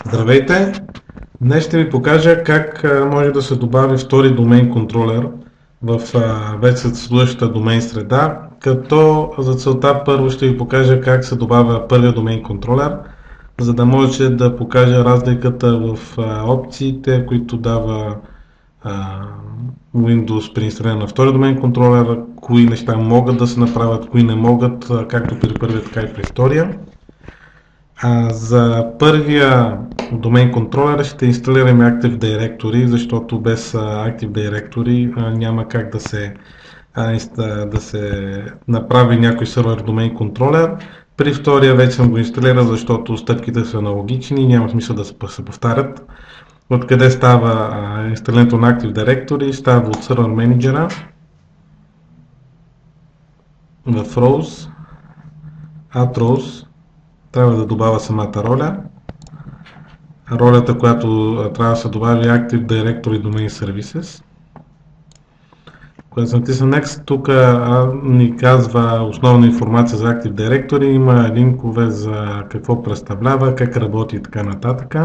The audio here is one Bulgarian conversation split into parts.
Здравейте! Днес ще ви покажа как може да се добави втори домейн контролер в вече съществуващата домейн среда, като за целта първо ще ви покажа как се добавя първия домейн контролер, за да може да покажа разликата в опциите, които дава Windows при инсталиране на втори домен контролер, кои неща могат да се направят, кои не могат, както при първия, така и при втория. За първия домен контролер ще инсталираме Active Directory, защото без Active Directory няма как да се направи някой сервер домен контролер. При втория вече съм го инсталирал, защото стъпките са аналогични и няма смисъл да се повтарят. Откъде става инсталирането на Active Directory? Става от сервер менеджера в Roles, Add Roles. Трябва да добавя самата роля. Ролята, която трябва да се добави Active Directory Domain Services. Когато съм натисна Next, тук ни казва основна информация за Active Directory, има линкове за какво представлява, как работи и така нататък.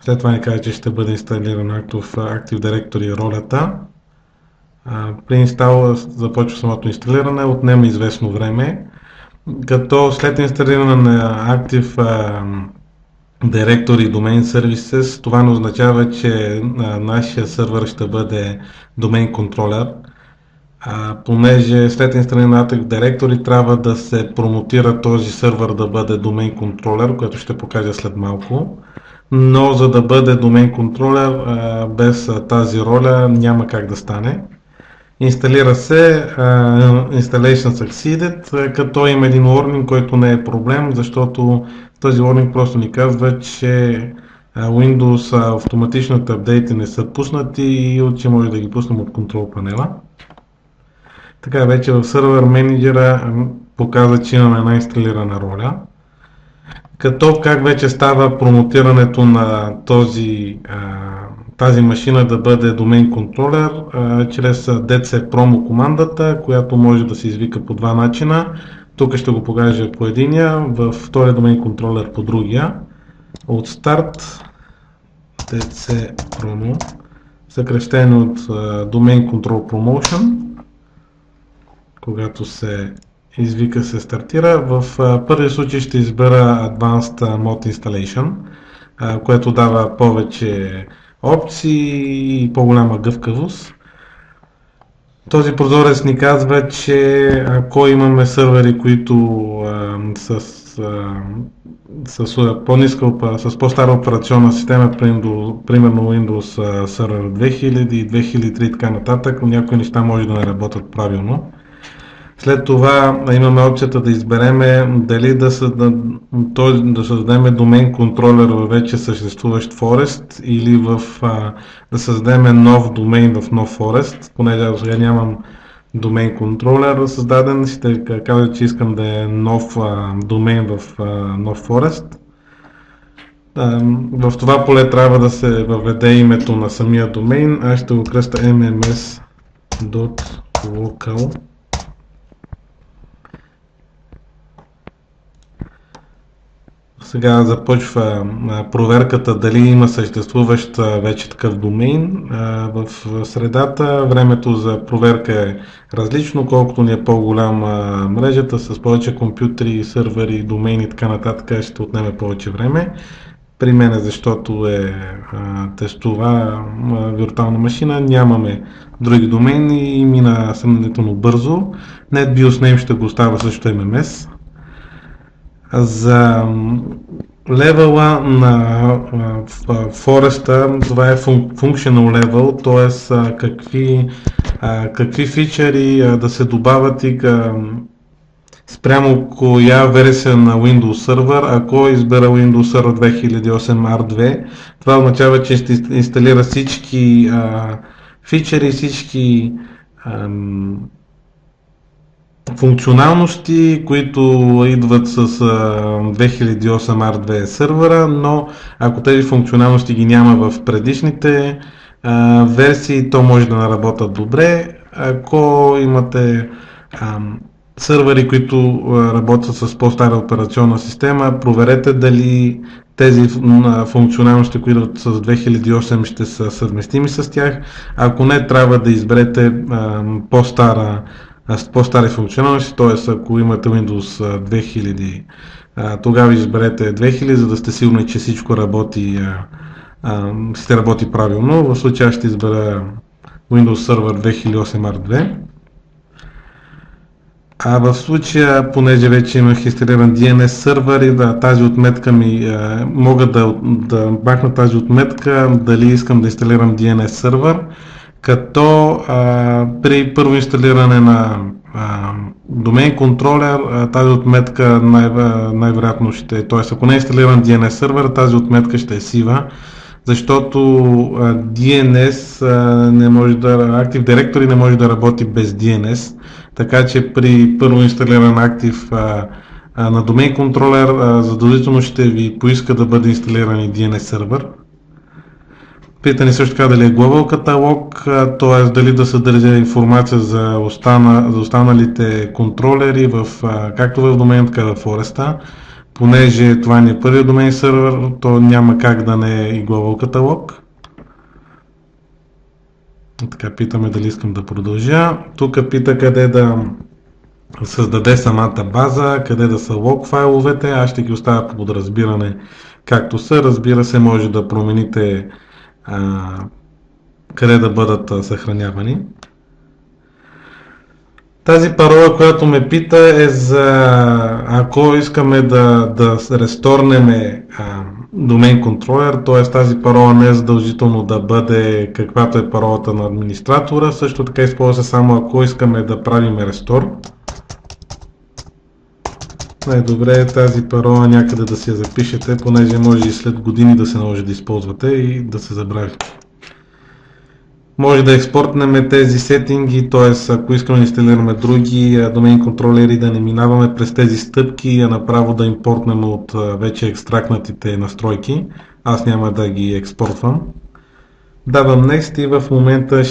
След това ни казва, че ще бъде инсталирано Active Directory ролята. При инстал започва самото инсталиране, отнема известно време, като след инсталиране на Active Directory Domain Services, това не означава, че нашия сървър ще бъде домен контролер, понеже след инсталиране на Active Directory трябва да се промотира този сървър да бъде домен контролер, което ще покажа след малко. Но за да бъде домен контролер без тази роля няма как да стане. Инсталира се Installation Succeeded, като има един warning, който не е проблем, защото този warning просто ни казва, че Windows автоматичните апдейти не са пуснати и че може да ги пуснем от контрол панела. Така вече в сервер менеджера показва, че имаме една инсталирана роля. Като как вече става промотирането на тази машина да бъде домен контролер чрез DC Promo командата, която може да се извика по два начина. Тук ще го покажа по единия, във втория домен контролер по другия. От старт DC Promo, съкръщение от Domain Control Promotion, когато се извика се стартира. В първия случай ще избера Advanced Mod Installation, което дава повече опции и по-голяма гъвкавост. Този прозорец ни казва, че ако имаме сървъри, които с по-стара операционна система, примерно Windows Server 2000, 2003 и така нататък, някои неща може да не работят правилно. След това имаме опцията да избереме дали да създадем домен контролер във вече съществуващ Forest или да създадем нов домейн в нов Forest. Понеже сега нямам домен контролер създаден, ще кажа, че искам да е нов домейн в нов Forest. В това поле трябва да се въведе името на самия домейн. Аз ще го кръста mms.local. Сега започва проверката дали има съществуващ вече такъв домейн. В средата времето за проверка е различно, колкото ни е по-голяма мрежата, с повече компютри, сървъри, домейни и така нататък ще отнеме повече време. При мен, защото е тестова виртуална машина, нямаме други домейни и мина сравнително бързо. NetBIOS Name ще го оставя също MMS. За левела на Forest, това е Functional Level, т.е. какви фичъри да се добавят и спрямо коя версия на Windows Server. Ако избера Windows Server 2008 R2, това означава, че ще инсталира всички фичъри, всички функционалности, които идват с 2008 R2 сървъра, но ако тези функционалности ги няма в предишните версии, то може да не работят добре. Ако имате сървъри, които работят с по-стара операционна система, проверете дали тези функционалности, които с 2008 ще са съвместими с тях. Ако не, трябва да изберете по-стари функционалности, т.е. ако имате Windows 2000, тогава изберете 2000, за да сте сигурни, че всичко ще работи правилно. В случая ще избера Windows Server 2008 R2. А в случая, понеже вече имах инсталиран DNS сервер и тази отметка мога да бахна тази отметка дали искам да инсталирам DNS сервер, като при първо инсталиране на домен контролер тази отметка най-вероятно т.е. ако не е инсталиран DNS сервер, тази отметка ще е сива, защото DNS Active Directory не може да работи без DNS, така че при първо инсталиран актив на домен контролер задължително ще ви поиска да бъде инсталиран и DNS сервер. Питане също така дали е Global каталог, т.е. дали да съдържа информация за останалите контролери както в домен, така в Forest. Понеже това не е първият домен сервер, то няма как да не е и Global каталог. Така, питаме дали искам да продължа. Тук пита къде да създаде самата база, къде да са лог файловете. Аз ще ги оставя по подразбиране както са. Разбира се, може да промените къде да бъдат съхранявани. Тази парола, която ме пита, е за ако искаме да ресторнем домен контролер, т.е. тази парола не е задължително да бъде каквато е паролата на администратора, също така използва само ако искаме да правим рестор. Най-добре е тази парола някъде да си я запишете, понеже може и след години да се наложи да използвате и да се забрави. Може да експортнем тези сетинги, т.е. ако искаме да инсталираме други домен контролери, да не минаваме през тези стъпки, а направо да импортнем от вече екстрактнатите настройки. Аз няма да ги експортвам. Давам Next и в момента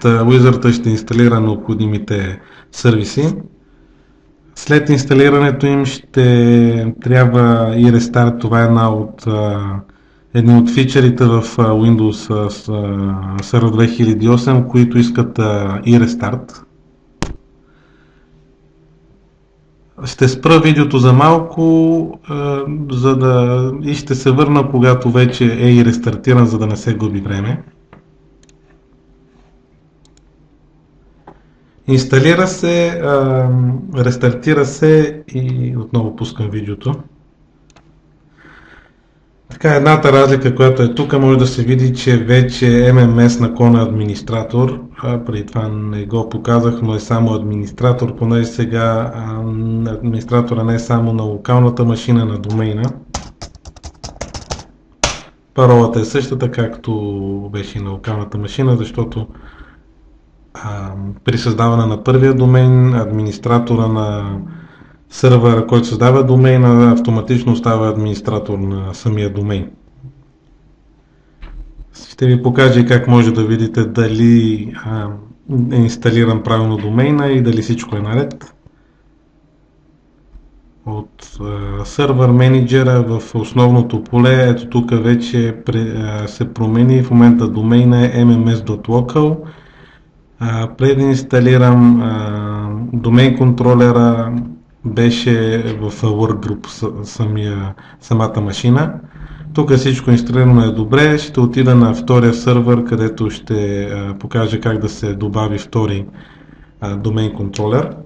Wizard ще инсталира необходимите сервиси. След инсталирането им ще трябва и рестарт. Това е едни от фичерите в Windows Server 2008, които искат и рестарт. Ще спра видеото за малко и ще се върна, когато вече е и рестартиран, за да не се губи време. Инсталира се, рестартира се и отново пускам видеото. Така, едната разлика, която е тук, може да се види, че вече MMS наклона администратор. Преди това не го показах, но е само администратор, понеже сега администратора не е само на локалната машина, на домейна. Паролата е същата, както беше и на локалната машина, защото при създаване на първия домен, администратора на сървъра, който създава домейна, автоматично става администратор на самия домейн. Ще ви покажа и как може да видите дали е инсталиран правилно домейна и дали всичко е наред. От сервер менеджера в основното поле, ето тук вече се промени, в момента домейна е mms.local. Преди да инсталирам домен контролера, беше в workgroup самата машина. Тук всичко инсталирано е добре. Ще отида на втория сервер, където ще покажа как да се добави втори домен контролер.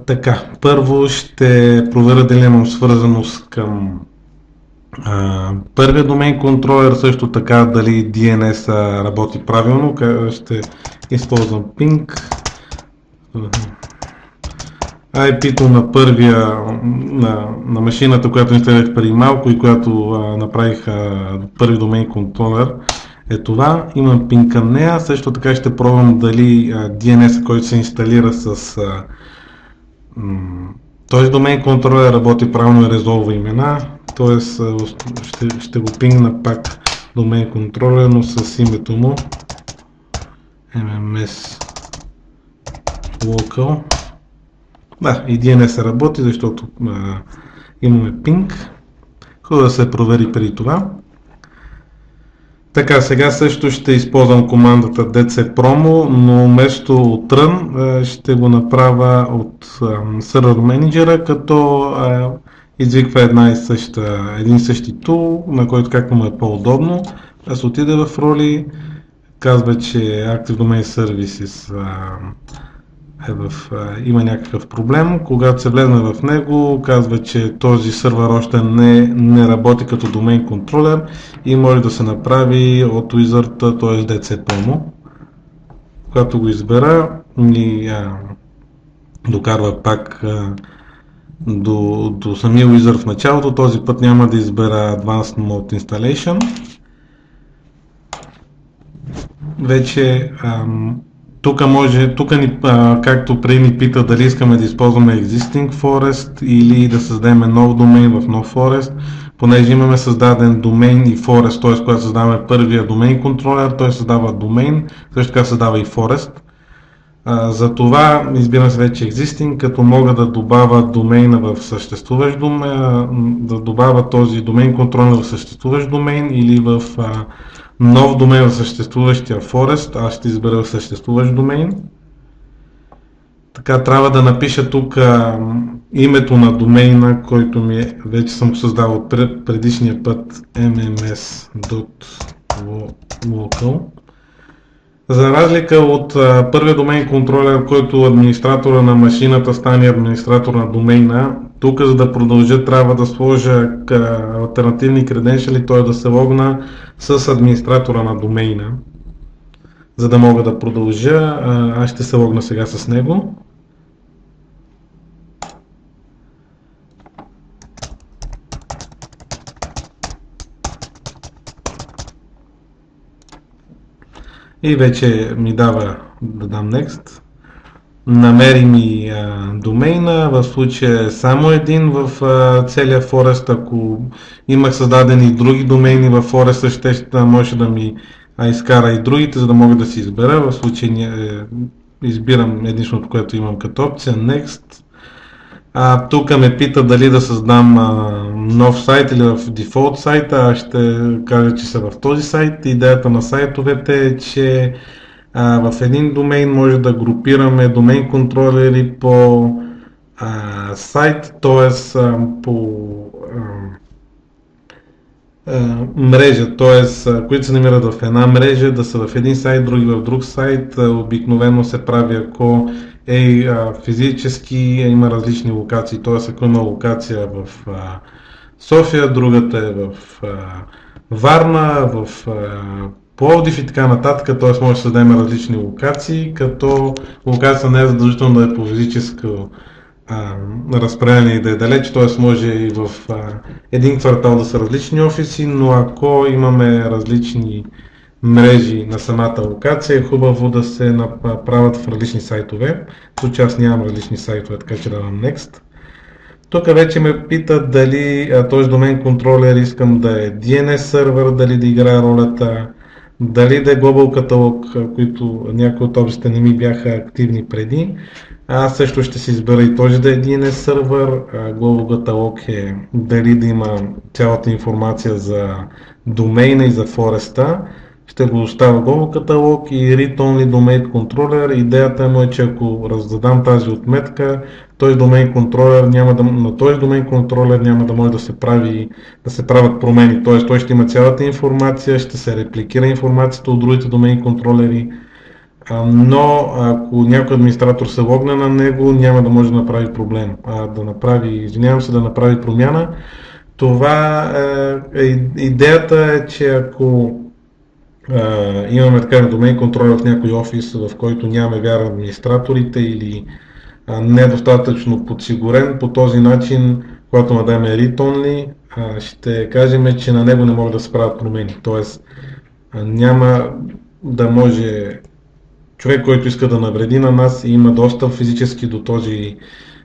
Така, първо ще проверя дали имам свързаност към първия домен контролер, също така дали DNS работи правилно. Ще използвам ping. IP-то на на машината, която инсталирах преди малко и която направих първи домен контролер е това. Имам ping към нея. Също така ще пробвам дали DNS, който се инсталира с този домен контролер работи правилно и резолва имена. Т.е. ще го пингна пак домен контролер, но с името му MMS Local. Да, и DNS работи, защото имаме пинг. Хубаво да се провери преди това. Така, сега също ще използвам командата dcpromo, но вместо от run ще го направя от сервер менеджера, като извиква един и същи тул, на който както му е по-удобно. Аз отида в роли, казва, че Active Domain Services има някакъв проблем. Когато се влезне в него, казва, че този сървър още не работи като домейн контролер и може да се направи от wizard, т.е. dcpromo. Когато го избера, ни докарва пак до самия wizard в началото. Този път няма да избера Advanced Mode Installation. Вече тук както преди ни пита дали искаме да използваме Existing Forest или да създадем нов домейн в нов Forest, понеже имаме създаден домейн и Forest, т.е. когато създаваме първия домейн контролер, той създава домейн, също така създава и Forest. Затова избирам се вече Existing, като мога да добавя домейна в съществуващ домейн, да добавя този домейн контролер в съществуващ домейн или в нов домейн в съществуващия Forest. Аз ще избера в съществуващ домейн. Така трябва да напиша тук името на домейна, който вече съм създал от предишния път, mms.local. За разлика от първия домен контролер, който администратора на машината стане администратор на домейна, тук за да продължа трябва да сложа алтернативни креденшали, т.е. да се логна с администратора на домейна, за да мога да продължа. Аз ще се логна сега с него. И вече ми дава да дам Next. Намери ми домейна, в случая е само един в целия Forest. Ако имах създадени и други домейни в Forest, ще може да ми изкара и другите, за да мога да си избера. В случай избирам единственото, което имам като опция, Next. Тук ме пита дали да създам нов сайт или в дефолт сайта. Аз ще кажа, че са в този сайт. Идеята на сайтовете е, че в един домейн може да групираме домейн контролери по сайт, т.е. по мрежа, т.е. които се намират в една мрежа, да са в един сайт, други в друг сайт. Обикновено се прави, ако физически има различни локации, т.е. ако има локация в София, другата е в Варна, в Пловдив и така нататък, т.е. може да създадем различни локации, като локация не е задължително да е по физическо разпределение и да е далеч, т.е. може и в един квартал да са различни офиси, но ако имаме различни мрежи на самата локация, е хубаво да се направят в различни сайтове. В случай аз нямам различни сайтове, така че давам Next. Тук вече ме пита дали този домен контролер искам да е DNS сервер, дали да играе ролята, дали да е Global каталог, които някои от опциите не ми бяха активни преди. Аз също ще си избера и този да е DNS сервер. Global каталог е дали да има цялата информация за домейна и за фореста. Ще го оставя Global каталог и Read Only Domain Controller. Идеята му е, че ако задам тази отметка, този домен контролер на този домен контролер няма да може да се правят промени. Т.е. той ще има цялата информация, ще се репликира информацията от другите домен контролери, но ако някой администратор се логне на него, няма да може да направи проблем. Да направи промяна. Това идеята е, че ако имаме така домен контролер в някой офис, в който нямаме вяра администраторите или не е достатъчно подсигурен, по този начин, когато нададем Read Only, ще кажем, че на него не могат да се правят промени. Тоест няма да може човек, който иска да навреди на нас и има достъп физически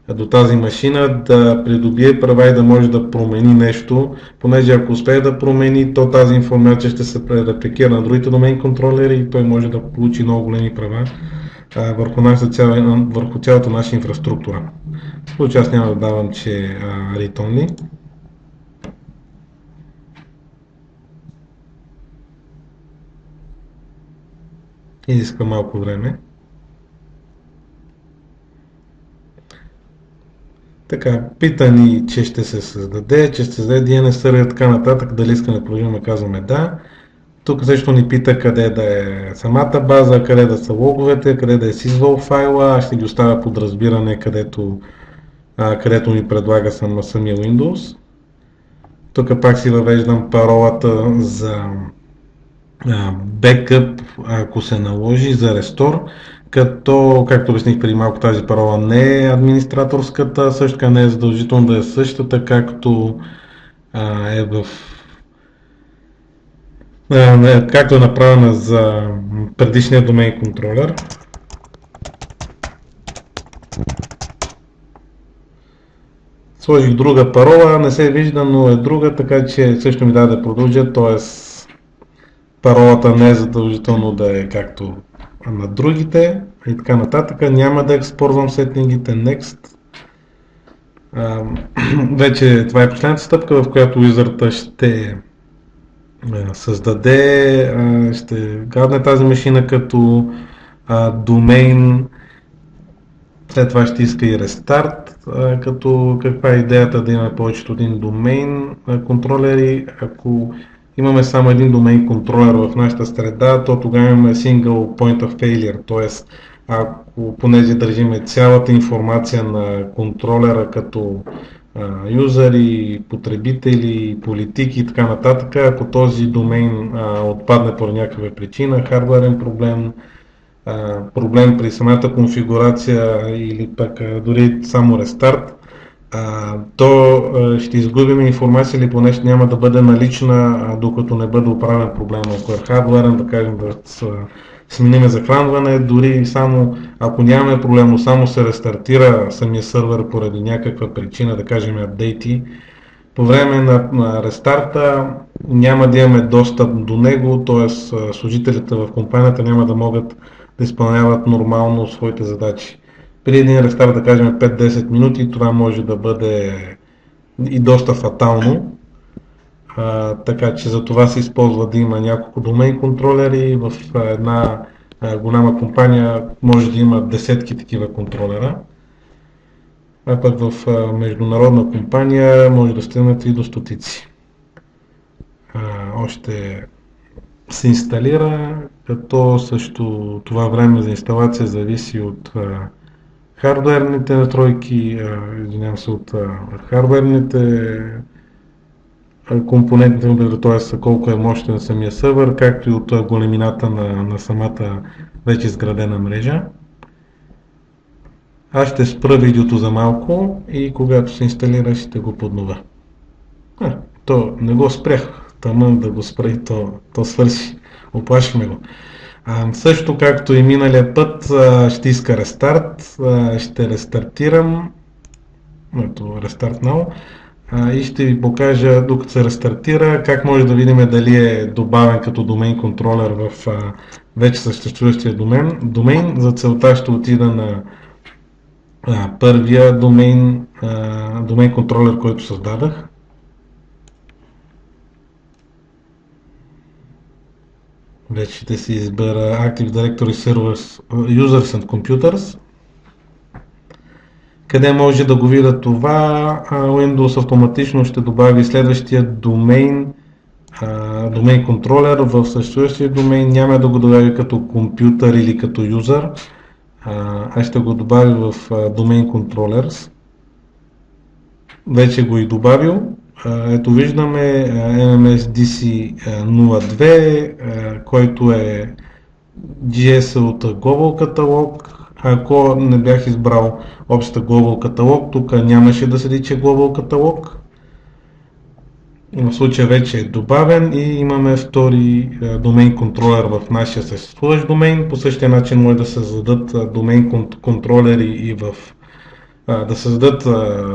до тази машина, да придобие права и да може да промени нещо, понеже ако успее да промени, то тази информация ще се репликира на другите домен контролери и той може да получи много големи права върху цялата наша инфраструктура. В случай аз няма да давам, че read only. Изиска малко време. Така, пита ни, че ще се създаде, че ще се създаде DNS сервер и така нататък, дали искаме да продължим, казваме да. Тук също ни пита къде да е самата база, къде да са логовете, къде да е syslog файла, аз ще ги оставя под разбиране, където ми предлага самия Windows. Тук пак си въвеждам паролата за бекъп, ако се наложи, за рестор, като, както обясних преди малко, тази парола не е администраторската, също така не е задължително да е същата, както както е направена за предишния домейн контролер. Сложих друга парола, не се вижда, но е друга, така че също ми даде да продължа, т.е. паролата не е задължително да е както на другите и така нататък. Няма да експорвам сеттингите, next. Вече това е последната стъпка, в която Wizard ще създаде, ще гадне тази машина като домейн, след това ще иска и рестарт, като каква е идеята да имаме повече от един домейн контролери. Ако имаме само един домейн контролер в нашата среда, то тогава имаме single point of failure, т.е. ако понеже държиме цялата информация на контролера като юзери, потребители, политики и така нататък, ако този домейн отпадне по някаква причина, хардуерен проблем, проблем при самата конфигурация или пък дори само рестарт, то ще изгубим информация или поне ще няма да бъде налична, докато не бъде оправен проблема. Ако е хардуерен, да кажем да смениме захранване, дори само ако нямаме проблем, но само се рестартира самия сървър поради някаква причина, да кажем апдейти, по време на рестарта няма да имаме достъп до него, т.е. служителите в компанията няма да могат да изпълняват нормално своите задачи. При един рестарт, да кажем 5-10 минути, това може да бъде и доста фатално. Така че за това се използва да има няколко домейн контролери. В една голяма компания може да има десетки такива контролера. А пък в международна компания може да стигнат и до стотици. Още се инсталира, като също това време за инсталация зависи от хардуерните настройки, от хардуерните компоненти, т.е. колко е мощен самия сървър, както и от големината на самата вече изградена мрежа. Аз ще спра видеото за малко и когато се инсталира ще го поднова. То не го спрях, тъмън да го спра и то свърши. Оплашихме го. Също както и миналия път ще иска рестарт, ще рестартирам, рестарт now, и ще ви покажа докато се рестартира как може да видим дали е добавен като домейн контролер в вече съществуващия домейн. За целта ще отида на първия домейн контролер, който създадах. Вече ще си избера Active Directory Servers, Users and Computers. Къде може да го видя това? Windows автоматично ще добави следващия домейн контролер в съществуващия домейн. Няма да го добави като компютър или като юзър, а ще го добави в Domain Controllers. Вече го и добавил. Ето виждаме MMSDC 02, който е GS от Global каталог. Ако не бях избрал общата Global каталог, тук нямаше да седи, че Global каталог. В случая вече е добавен и имаме втори домейн контролер в нашия съществуващ домейн. По същия начин може да се създадат домейн контролери и да създадат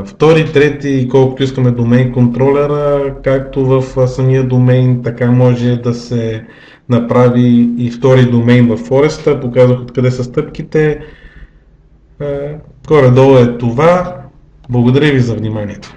втори, трети и колкото искаме домейн контролера, както в самия домейн, така може да се направи и втори домейн в Forest. Показах откъде са стъпките. Горе-долу е това. Благодаря ви за вниманието.